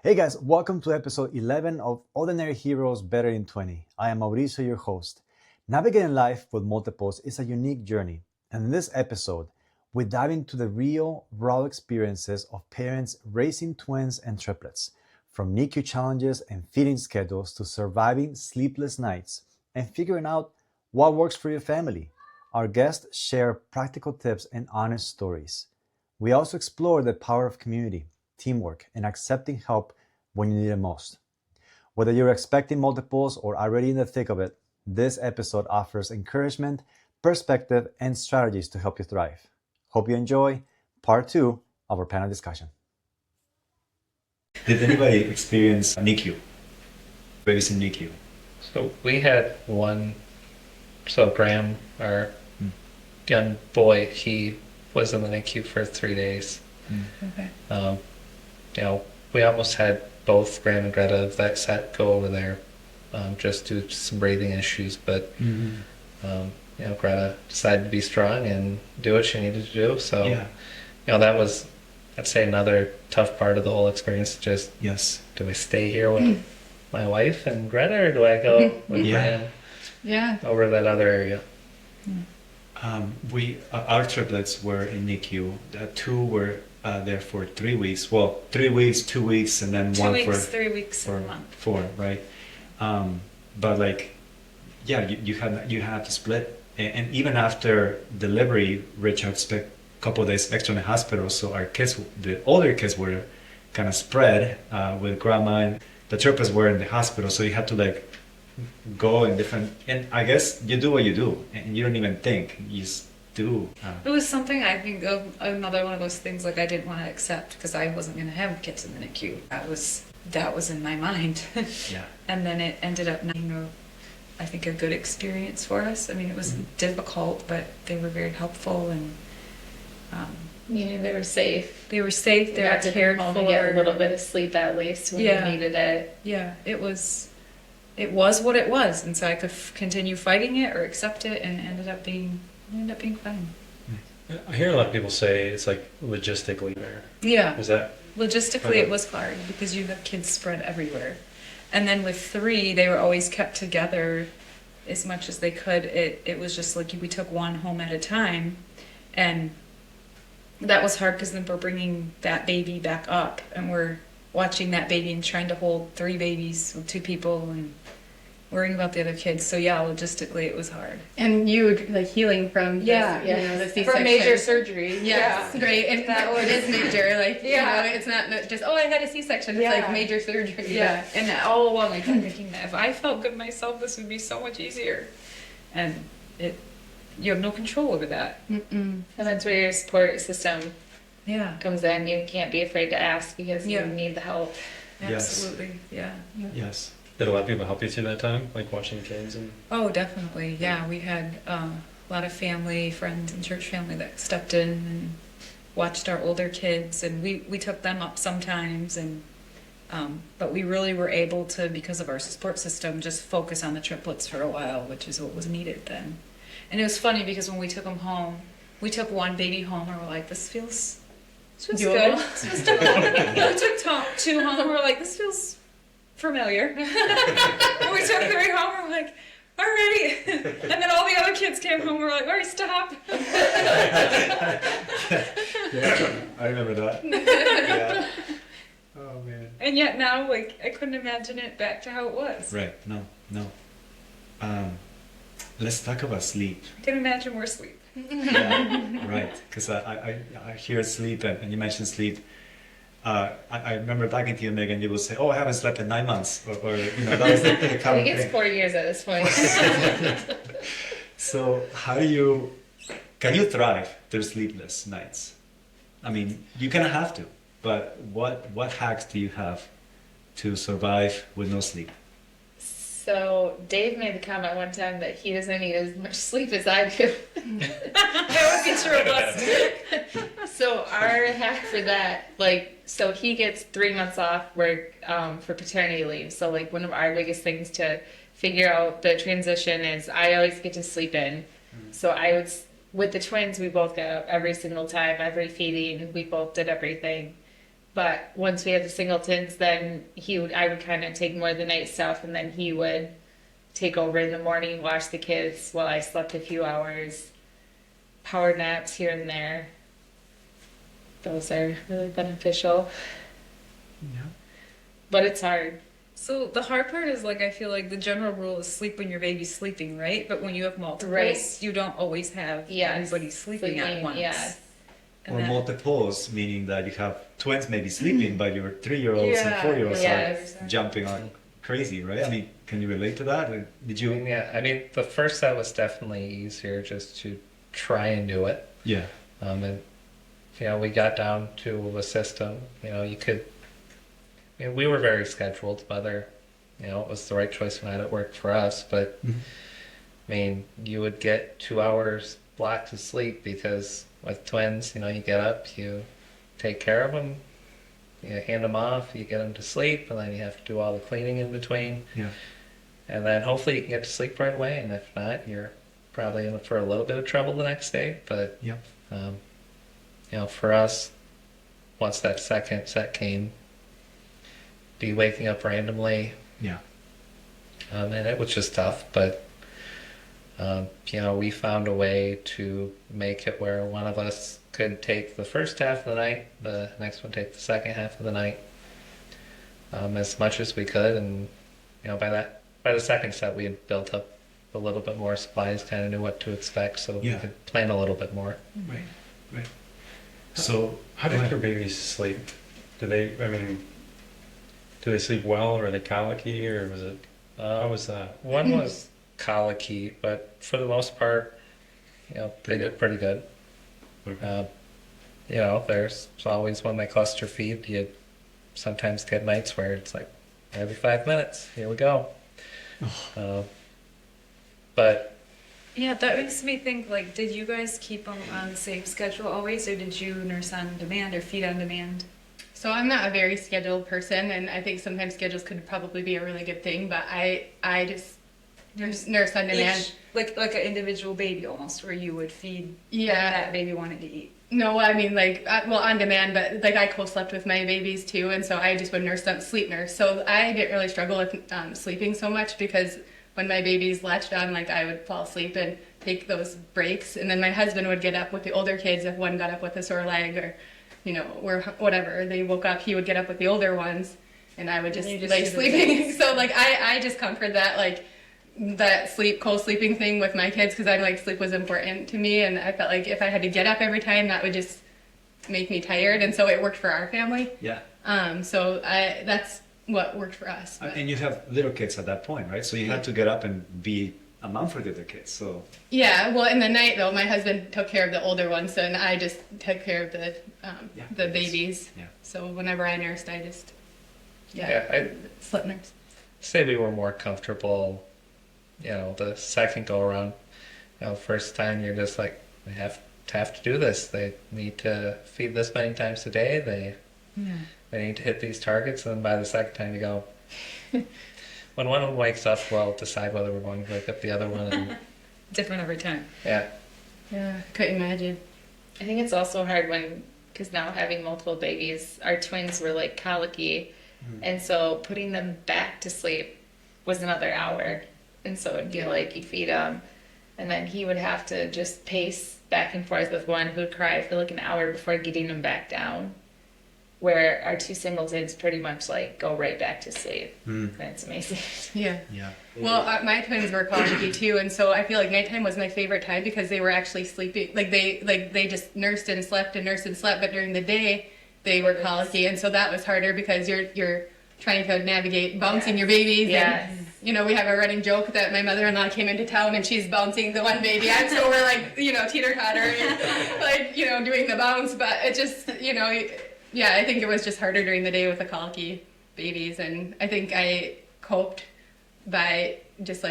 Hey guys, welcome to episode 11 of Ordinary Heroes Better in 20. I am Mauricio, your host. Navigating life with multiples is a unique journey, and in this episode, we dive into the real, raw experiences of parents raising twins and triplets, from NICU challenges and feeding schedules to surviving sleepless nights and figuring out what works for your family. Our guests share practical tips and honest stories. We also explore the power of community, teamwork, and accepting help when you need it most. Whether you're expecting multiples or already in the thick of it, this episode offers encouragement, perspective, and strategies to help you thrive. Hope you enjoy part 2 of our panel discussion. Did anybody experience NICU? Babies in NICU? So we had one, Graham, our young boy, he was in the NICU for 3 days. Okay. We almost had both Graham and Greta that set go over there just due to some breathing issues, but Greta decided to be strong and do what she needed to do. So, that was, I'd say, another tough part of the whole experience. Just, do I stay here with my wife and Greta, or do I go with Graham over that other area? Our triplets were in NICU. Two were there for 3 weeks. Well, 3 weeks, 2 weeks, and then 2 weeks, 3 weeks, for a month. 4, right? But you had to split, and even after delivery, Richard spent a couple of days extra in the hospital. So our kids, the older kids, were kind of spread with grandma, and the triplets were in the hospital. So you had to go in different, and I guess you do what you do, and you don't even think, you just do. It was something, I think, of another one of those things I didn't want to accept because I wasn't going to have kids in the NICU. That was in my mind. And then it ended up being I think a good experience for us. I mean, it was difficult, but they were very helpful, and they were safe. They were saget cared for. Get a little bit of sleep at least when you needed it. Yeah, it was what it was, and so I could continue fighting it or accept it, and it ended up being fine. I hear a lot of people say it's logistically there. Yeah. Is that logistically it was hard because you have kids spread everywhere, and then with 3 they were always kept together as much as they could. It was just we took one home at a time, and that was hard because then we're bringing that baby back up and we're watching that baby and trying to hold 3 babies with 2 people and worrying about the other kids. So logistically it was hard. And you healing from the C-section. From major surgery. Yes, right. And it is major. It's not just I had a C-section. It's major surgery. Yeah. And all along I kept thinking that if I felt good myself, this would be so much easier. And you have no control over that. And that's where your support system comes in. You can't be afraid to ask because you need the help. Absolutely. Yes. Did a lot of people help you through that time, watching kids? Oh, definitely. Yeah, we had a lot of family, friends, and church family that stepped in and watched our older kids, and we took them up sometimes, and but we really were able to, because of our support system, just focus on the triplets for a while, which is what was needed then. And it was funny because when we took them home, we took one baby home, and we're like, this feels good. This feels doable. We took 2 home, and we're like, this feels familiar. And we took 3 home, and we're like, all right. And then all the other kids came home, and we're like, all right, stop. I remember that. Oh man. And yet now, I couldn't imagine it back to how it was. Right. No. Let's talk about sleep. I can imagine more sleep. Right. Because I hear sleep, and you mentioned sleep. I remember talking to you, Megan. You would say, "Oh, I haven't slept in 9 months," or that was the common I think it's 4 years at this point. So, can you thrive through sleepless nights? I mean, you kind of have to. But what hacks do you have to survive with no sleep? So Dave made the comment one time that he doesn't need as much sleep as I do. That would be true of us. So our hack for that, so he gets 3 months off work for paternity leave. So one of our biggest things to figure out the transition is I always get to sleep in. So with the twins, we both got up every single time, every feeding, we both did everything. But once we had the singletons, then I would kind of take more of the night stuff, and then he would take over in the morning, watch the kids while I slept a few hours, power naps here and there. Those are really beneficial. Yeah. But it's hard. So the hard part is like I feel like the general rule is sleep when your baby's sleeping, right? But when you have multiples, Right. you don't always have everybody sleeping at once. Yes. And Or that- multiples, meaning that you have twins maybe sleeping, but your 3-year-olds and 4-year-olds Yes. are jumping on crazy, right? I mean, can you relate to that? Or did you? Yeah, I mean, the first set was definitely easier just to try and do it. Yeah. And, we got down to a system, you could, we were very scheduled, whether, it was the right choice or not, it worked for us, but, I mean, you would get 2 hours blocked of sleep because with twins, you get up, you take care of them, you hand them off, you get them to sleep, and then you have to do all the cleaning in between. Yeah. And then hopefully you can get to sleep right away, and if not, you're probably in for a little bit of trouble the next day. But, Yep. for us, once that second set came, be waking up randomly, Yeah. and it was just tough, but we found a way to make it where one of us could take the first half of the night, the next one take the second half of the night, as much as we could, and by the second set we had built up a little bit more supplies, kind of knew what to expect, so we Yeah. could plan a little bit more. Right. Right. So How go did ahead. your babies sleep? Do they sleep well, or are they colicky, or was it, how was that? One was colicky, but for the most part, they did pretty good. Okay. There's always when they cluster feed, you sometimes get nights where it's like every 5 minutes, here we go. But Yeah, that makes me think, like, did you guys keep them on the same schedule always, or did you nurse on demand or feed on demand? So I'm not a very scheduled person, and I think sometimes schedules could probably be a really good thing, but I just nurse on demand. Like an individual baby almost, where you would feed Yeah. what that baby wanted to eat. No, I mean on demand, but like I co-slept with my babies too, and so I just would sleep nurse. So I didn't really struggle with sleeping so much because when my babies latched on, like I would fall asleep and take those breaks, and then my husband would get up with the older kids if one got up with a sore leg or, or whatever they woke up, he would get up with the older ones, and I would just And you just lay do the sleeping. things. So like I just comfort that that co-sleeping thing with my kids because I like sleep was important to me, and I felt like if I had to get up every time, that would just make me tired, and so it worked for our family. Yeah. So that's what worked for us. But. And you have little kids at that point, right? So you had to get up and be a mom for the other kids. So Yeah, well, in the night though, my husband took care of the older ones, and I just took care of the babies. Yeah. So whenever I nursed, I just I slept nurse. say we were more comfortable, the second go around. First time you're just like, they have to do this. They need to feed this many times a day. They need to hit these targets, and then by the second time you go, when one wakes up, we'll decide whether we're going to wake up the other one. And, Different every time. yeah. Yeah, couldn't imagine. I think it's also hard because now having multiple babies, our twins were like colicky, and so putting them back to sleep was another hour. And so it'd be like you feed him, and then he would have to just pace back and forth with one who would cry for like an hour before getting him back down. Where our two singletons pretty much like go right back to sleep. That's amazing. Yeah. yeah. Well, my twins were colicky too, and so I feel like nighttime was my favorite time because they were actually sleeping. They just nursed and slept, but during the day they were colicky, and so that was harder because you're trying to navigate bouncing your babies. Yes. And, we have a running joke that my mother-in-law came into town and she's bouncing the one baby, and so we're like, teeter-totter, and, doing the bounce, but it just, yeah, I think it was just harder during the day with the colicky babies, and I think I coped by just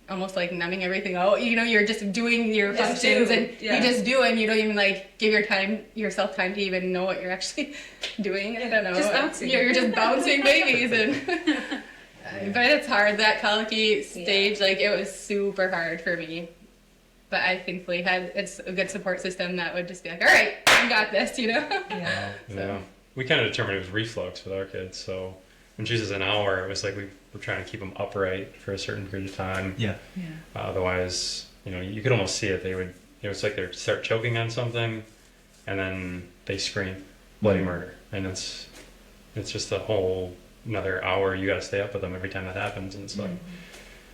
almost numbing everything out. You're just doing your functions and you just do, and you don't even give yourself time to even know what you're actually doing. I don't know. Just bouncing. You're just bouncing babies, and but it's hard, that colicky stage. It was super hard for me. But I thankfully had a good support system that would just be like, all right, you got this, Yeah. Yeah. we kind of determined it was reflux with our kids. So when she says an hour, it was like we were trying to keep them upright for a certain period of time. Yeah. Otherwise, you could almost see it. It was like they start choking on something, and then they scream bloody murder, and it's just a whole another hour. You got to stay up with them every time that happens, and it's like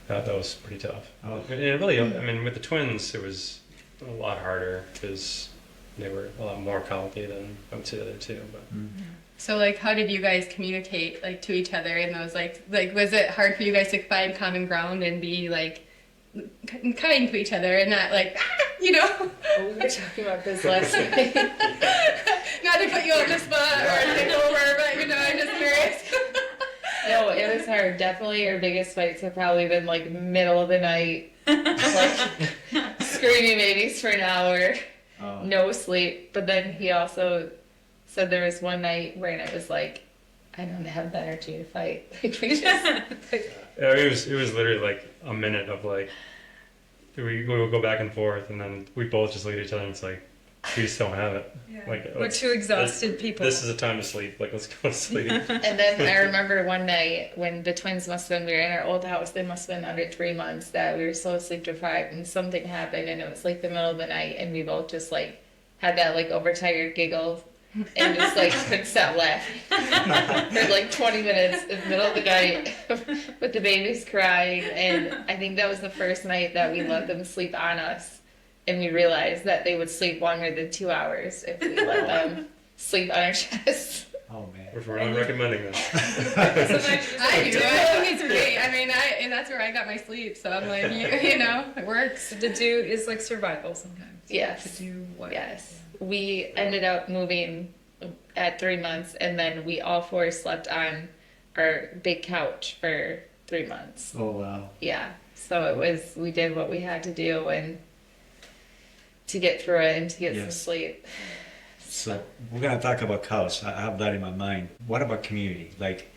that was pretty tough. Oh. And it really, I mean, with the twins, it was a lot harder because they were a lot more colicky than I would say the other two. But So like, how did you guys communicate like to each other in those like was it hard for you guys to find common ground and be like kind to each other and not like We were talking about this last night. not to put you on the spot or take over, but I'm just curious. No, it was hard. Definitely our biggest fights have probably been like middle of the night, like screaming babies for an hour, no sleep. But then he also said there was one night where it was like, I don't have the energy to fight. Like we just it was literally like a minute of like we would go back and forth, and then we both just look at each other and it's like we just don't have it. Yeah. Like We're two exhausted people. This is a time to sleep. Like let's go to sleep. And then I remember one night when the twins must have been, we were in our old house, they must have been under 3 months, that we were so sleep deprived and something happened and it was like the middle of the night and we both just like had that like overtired giggle and just like couldn't stop laughing for like 20 minutes in the middle of the night with the babies crying. And I think that was the first night that we let them sleep on us. And we realized that they would sleep longer than 2 hours if we let them sleep on our chests. Oh man. We're not recommending that. I do. I think it's great. I mean, and that's where I got my sleep. So I'm like, it works. To do is like survival sometimes. Yes. To do what? Yes. We ended up moving at 3 months, and then we all four slept on our big couch for 3 months. Oh wow. Yeah. So we did what we had to do and to get through it and to get some sleep. So we're gonna talk about couch. I have that in my mind. What about community? Like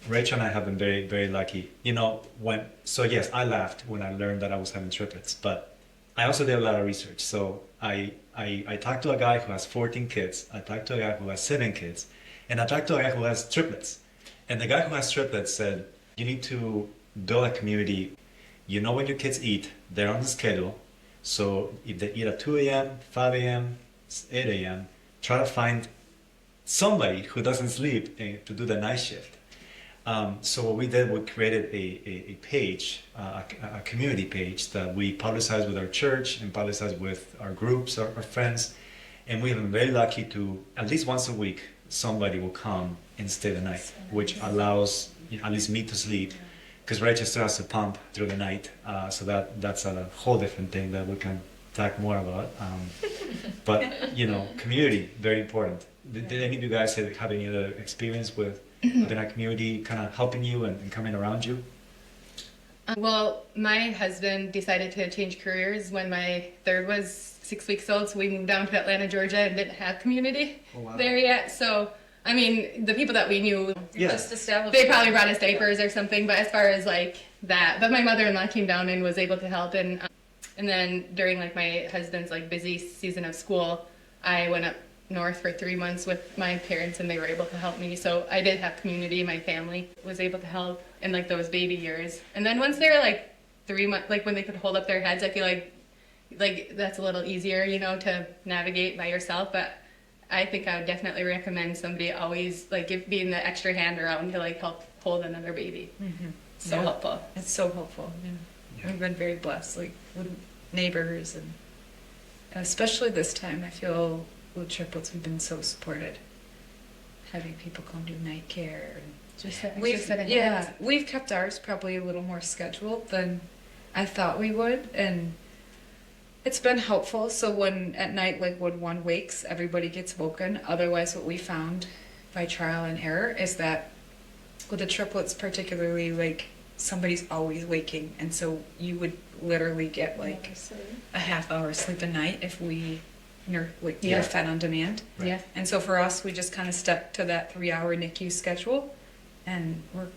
Rachel and I have been very, very lucky. Yes, I laughed when I learned that I was having triplets, but I also did a lot of research. So I talked to a guy who has 14 kids. I talked to a guy who has 7 kids, and I talked to a guy who has triplets. And the guy who has triplets said, you need to build a community. You know when your kids eat, they're on the schedule. So if they eat at 2 a.m., 5 a.m., 8 a.m., try to find somebody who doesn't sleep to do the night shift. So what we did, we created a page, a community page that we publicize with our church and publicize with our groups, our friends. And we have been very lucky to, at least once a week, somebody will come and stay the night, which allows at least me to sleep. Because Rachel still has to pump through the night, so that's a whole different thing that we can talk more about. But community, very important. Did any of you guys have any other experience within a community kind of helping you and coming around you? Well, my husband decided to change careers when my third was 6 weeks old, so we moved down to Atlanta, Georgia, and didn't have community there yet. So, I mean, the people that we knew, Just established. they probably brought us diapers or something. But as far as like that, but my mother-in-law came down and was able to help. And then during like my husband's like busy season of school, I went up north for 3 months with my parents, and they were able to help me. So I did have community. My family was able to help in like those baby years. And then once they were like 3 months, like when they could hold up their heads, I feel like that's a little easier, to navigate by yourself. But I think I would definitely recommend somebody always being the extra hand around to like help hold another baby. Mm-hmm. So helpful. It's so helpful. Yeah. We've been very blessed, like with neighbors, and especially this time, I feel with triplets, we've been so supported. Having people come do night care, and we've kept ours probably a little more scheduled than I thought we would, and it's been helpful. So when at night, like when one wakes, everybody gets woken. Otherwise, what we found by trial and error is that with the triplets particularly, like somebody's always waking, and so you would literally get like a half hour sleep a night if you're fed on demand. Right. Yeah. And so for us, we just kind of stuck to that 3-hour NICU schedule, and we're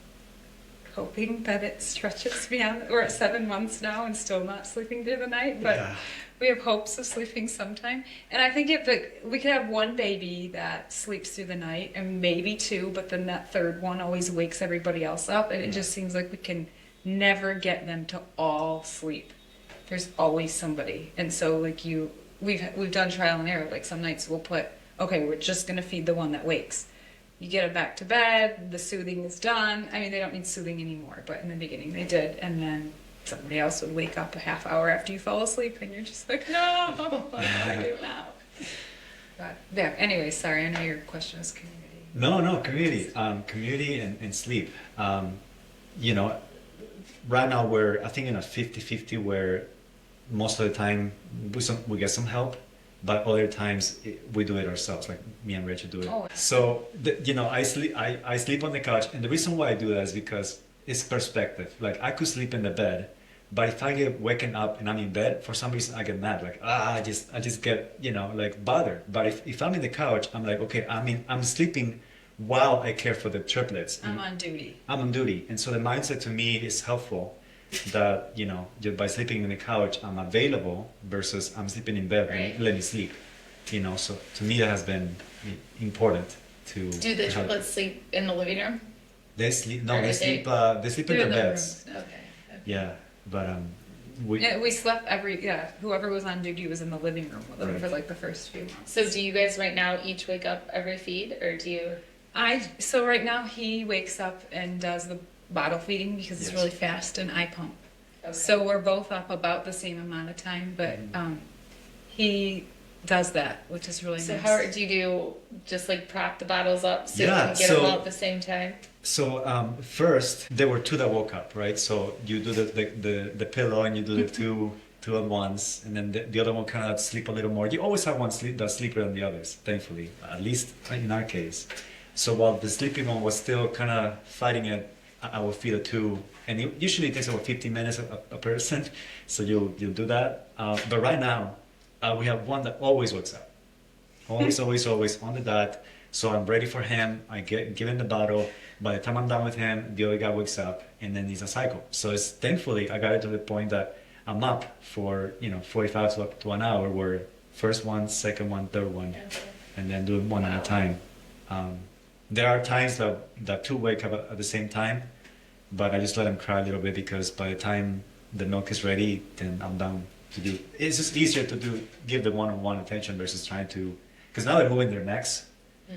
hoping that it stretches beyond. We're at 7 months now and still not sleeping through the night, but we have hopes of sleeping sometime. And I think we could have one baby that sleeps through the night and maybe two, but then that third one always wakes everybody else up. And it just seems like we can never get them to all sleep. There's always somebody. And so like we've done trial and error. Like some nights we'll put, okay, we're just going to feed the one that wakes. You get them back to bed, the soothing is done. I mean, they don't need soothing anymore, but in the beginning they did. And then somebody else would wake up a half hour after you fall asleep, and you're just like, no, what do I do now? But yeah, anyway, sorry, I know your question was community. No, community and sleep. You know, right now we're, I think, in a 50-50 where most of the time we get some help, but other times we do it ourselves, like me and Rachel do it. Oh. So, you know, I sleep on the couch, and the reason why I do that is because it's perspective. Like I could sleep in the bed, but if I get waken up and I'm in bed, for some reason I get mad. Like I just get, you know, like bothered. But if I'm in the couch, I'm like, okay, I'm sleeping while I care for the triplets. I'm on duty. I'm on duty, and so the mindset to me is helpful. That, you know, just by sleeping in the couch, I'm available versus I'm sleeping in bed and let me sleep. You know, so to me that has been important to. Do the help. triplets sleep in the living room? They sleep. No, Or they they- sleep. They sleep in their beds. Okay. Yeah, but we. Yeah, we slept whoever was on duty was in the living room with them Right. for like the first few months. So do you guys right now each wake up every feed, or do you? So right now he wakes up and does the bottle feeding because it's Yes. really fast, and I pump. Okay. So we're both up about the same amount of time, but he does that, which is really So nice. how do you do? Just like prop the bottles up so Yeah, you can get them so- all at the same time. So first there were two that woke up, right? So you do the pillow and you do the two at once, and then the other one kind of sleep a little more. You always have one that's sleeper than the others, thankfully, at least in our case. So while the sleeping one was still kind of fighting it, I will feed the two, and it usually takes about 15 minutes a person. So you'll do that. But right now we have one that always wakes up, always on the dot. So I'm ready for him. I give him the bottle. By the time I'm done with him, the other guy wakes up, and then it's a cycle. So it's thankfully I got it to the point that I'm up for 45 to an hour, where first one, second one, third one, and then do it one at a time. There are times that two wake up at the same time, but I just let them cry a little bit because by the time the milk is ready, then I'm done to do. It's just easier to give the one-on-one attention versus trying to, because now they're moving their necks.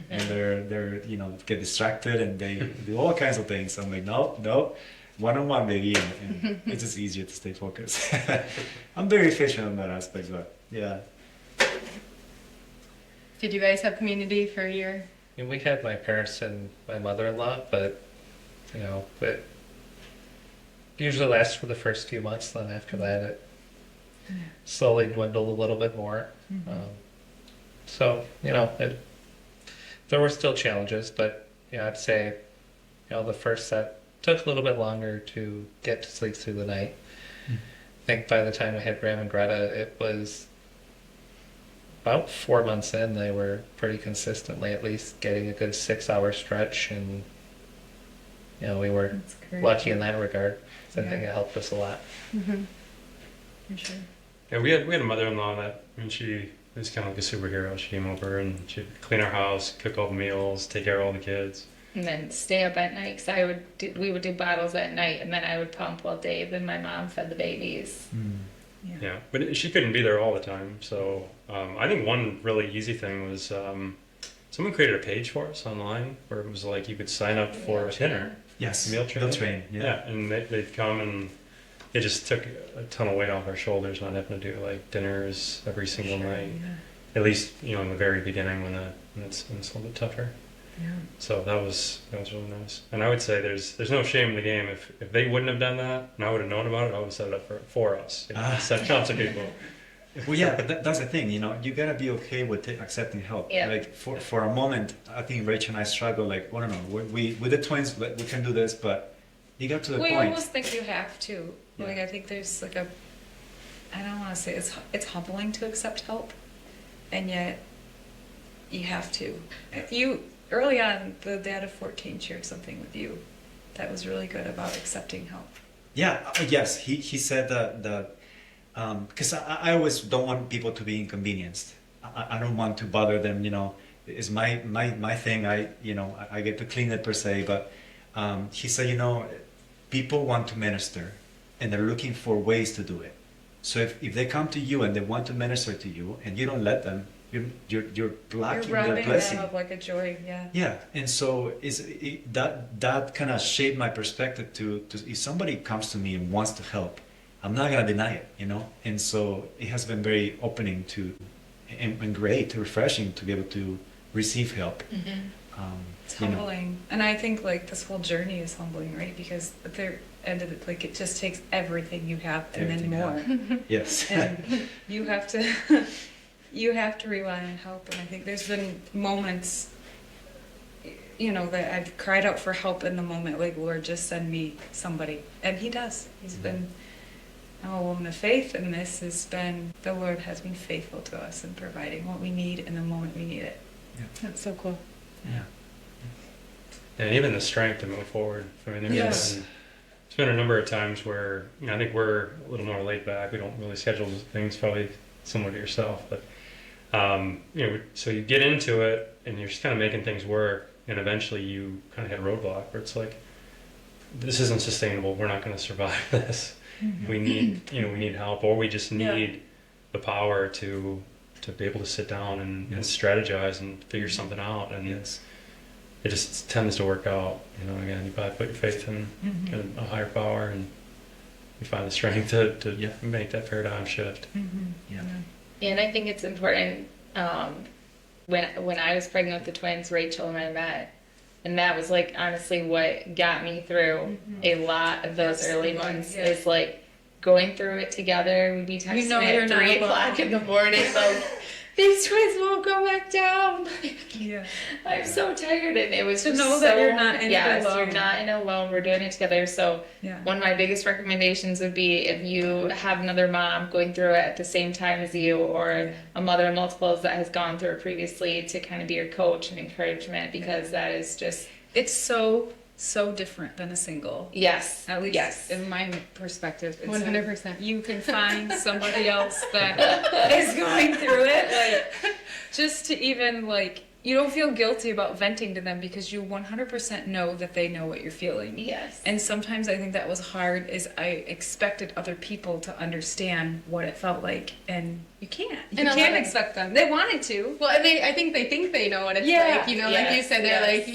And they're get distracted and they do all kinds of things. So I'm like, no, one-on-one baby, and it's just easier to stay focused. I'm very efficient on that aspect, but yeah. Did you guys have community for a year? And we had my parents and my mother-in-law, but it usually lasts for the first few months. Then after that, it slowly dwindled a little bit more. There were still challenges, but I'd say the first set took a little bit longer to get to sleep through the night. I think by the time I had Graham and Greta, it was about 4 months in. They were pretty consistently at least getting a good 6-hour stretch, and we were That's great. lucky in that regard. So I Yeah. think it helped us a lot. For sure. Yeah, we had a mother-in-law that, she was kind of like a superhero. She came over and she'd clean our house, cook all the meals, take care of all the kids. And then stay up at night because we would do bottles at night, and then I would pump while Dave and my mom fed the babies. Yeah, but she couldn't be there all the time. So I think one really easy thing was someone created a page for us online where it was like you could sign up for dinner. Yes, Meal train. train. Yeah. And they'd come, and it just took a ton of weight off our shoulders not having to do like dinners every single night. At least in the very beginning when it's a little bit tougher. Yeah. So that was really nice. And I would say there's no shame in the game. If they wouldn't have done that and I would have known about it, I would have set it up for us. Set up to people. Well, yeah, but that's the thing. You gotta be okay with accepting help. Yeah. Like for a moment, I think Rachel and I struggle. Like, I don't know, we with the twins, we can do this, but you got to the We point. almost think you have to. Yeah. Like I think there's like I don't want to say it's humbling to accept help, and yet you have to. Early on, the dad of 14 shared something with you that was really good about accepting help. Yeah. Yes. He said that because I always don't want people to be inconvenienced. I don't want to bother them. It's my thing. I get to clean it per se. But he said, people want to minister, and they're looking for ways to do it. So if they come to you and they want to minister to you, and you don't let them, you're blocking You're their robbing blessing. them of like a joy, yeah. Yeah, and so that kind of shaped my perspective to if somebody comes to me and wants to help, I'm not gonna deny it, And so it has been very opening and great, refreshing to be able to receive help. It's humbling, and I think like this whole journey is humbling, right? Because at the end of it, like it just takes everything you have and Everything then more. Yes. And you have to you have to rely on help. And I think there's been moments, that I've cried out for help in the moment, like, Lord, just send me somebody. And he does. He's been a woman of faith, and the Lord has been faithful to us in providing what we need in the moment we need it. Yeah. That's so cool. Yeah. And even the strength to move forward. I mean, there's been a number of times where I think we're a little more laid back. We don't really schedule things probably similar to yourself, but so you get into it and you're just kind of making things work, and eventually you kind of hit a roadblock where it's like, this isn't sustainable. We're not going to survive this. Mm-hmm. We need help, or we just need the power to be able to sit down and strategize and figure something out. And it just tends to work out. Again, you gotta put your faith in a higher power, and you find the strength to make that paradigm shift. Yeah. And I think it's important. When I was pregnant with the twins, Rachel and I met, and that was like honestly what got me through a lot of those early months. Is like going through it together. We'd be texting at 3 o'clock in the morning, like, these twins won't go back down. I'm so tired, and it was to just know that you're not in it alone. You're not in it alone. We're doing it together. So one of my biggest recommendations would be if you have another mom going through it at the same time as you, or a mother of multiples that has gone through it previously, to kind of be your coach and encouragement, because that is just, it's so different than a single. Yes. At least in my perspective. It's 100%. You can find somebody else that is going through it. Like, just to even, like, you don't feel guilty about venting to them because you 100% know that they know what you're feeling. Yes. And sometimes I think that was hard, is I expected other people to understand what it felt like, and you can't. You can't expect them. They wanted to. Well, and I think they know what it's like, like you said, they're like,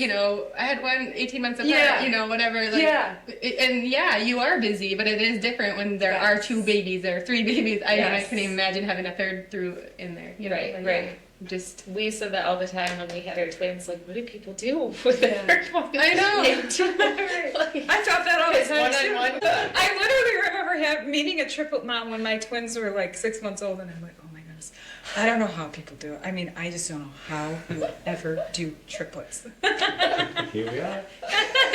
I had one 18 months apart, whatever. Like, and you are busy, but it is different when there are 2 babies or 3 babies. I couldn't even imagine having a third through in there. Right. Just, we said that all the time when we had our twins, like, what do people do with their one? I know. I thought that all the time too. One-on-one. I literally remember meeting a triplet mom when my twins were like 6 months old, and I'm like, oh my goodness, I don't know how people do it. I mean, I just don't know how you ever do triplets. Here we are.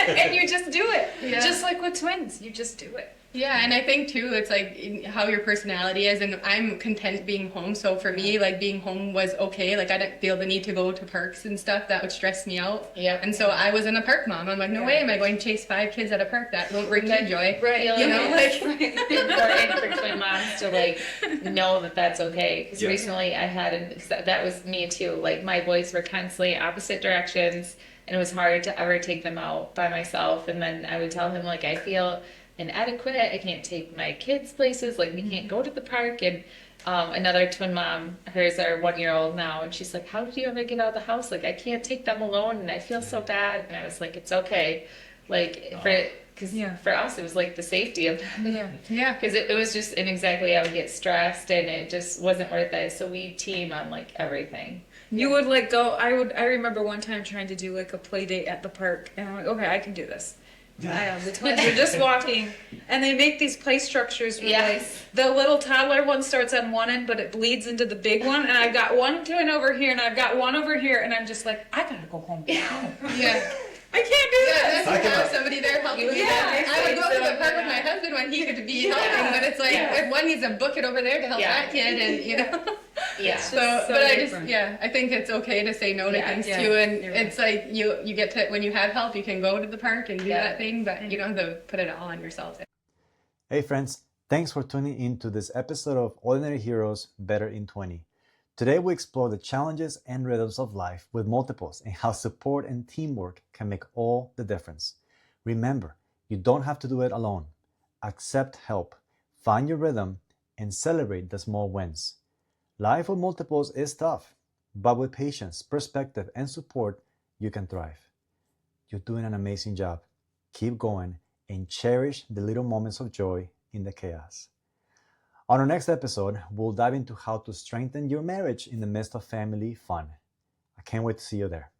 And you just do it. Yeah. Just like with twins, you just do it. Yeah, and I think too, it's like how your personality is, and I'm content being home. So for me, like, being home was okay. Like, I didn't feel the need to go to parks and stuff. That would stress me out. Yeah. And so I was in a park mom. I'm like, no way am I going to chase 5 kids at a park. That won't bring me joy. Right. Like, important for twin moms to like know that that's okay. Because recently I had, that was me too. Like, my boys were constantly opposite directions, and it was hard to ever take them out by myself. And then I would tell him, like, I feel inadequate. I can't take my kids places. Like, we can't go to the park. And another twin mom, hers are 1-year-old now, and she's like, how did you ever get out of the house? Like, I can't take them alone, and I feel so bad. And I was like, it's okay. Like, for us, it was like the safety of them. Because it was just, and exactly, I would get stressed, and it just wasn't worth it. So we team on like everything. You would like go. I remember one time trying to do like a play date at the park, and I'm like, okay, I can do this. The twins are just walking, and they make these play structures where like the little toddler one starts on one end, but it bleeds into the big one, and I've got one twin over here, and I've got one over here, and I'm just like, I gotta go home now. I can't do this. That's to have somebody there helping me. I would go to the park with my husband when he could be helping, but it's like, if one needs a book it over there to help that kid, and but I just, I think it's okay to say no to things too, and it's like, you get to, when you have help, you can go to the park and do that thing, but you don't have to put it all on yourself. Hey friends, Thanks for tuning in to this episode of Ordinary Heroes Better in 20. Today we explore the challenges and rhythms of life with multiples and how support and teamwork can make all the difference. Remember, you don't have to do it alone. Accept help, find your rhythm, and celebrate the small wins. Life with multiples is tough, but with patience, perspective, and support, you can thrive. You're doing an amazing job. Keep going and cherish the little moments of joy in the chaos. On our next episode, we'll dive into how to strengthen your marriage in the midst of family fun. I can't wait to see you there.